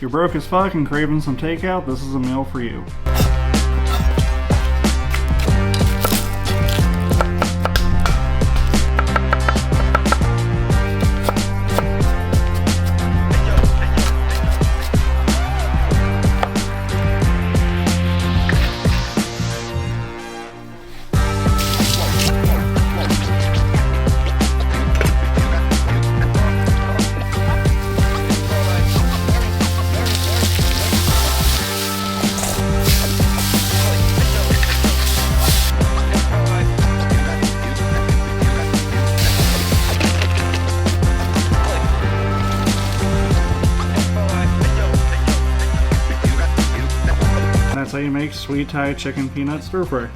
you're broke as fuck and craving some takeout, this is a meal for you. That's how you make sweet Thai chicken peanut stir fry.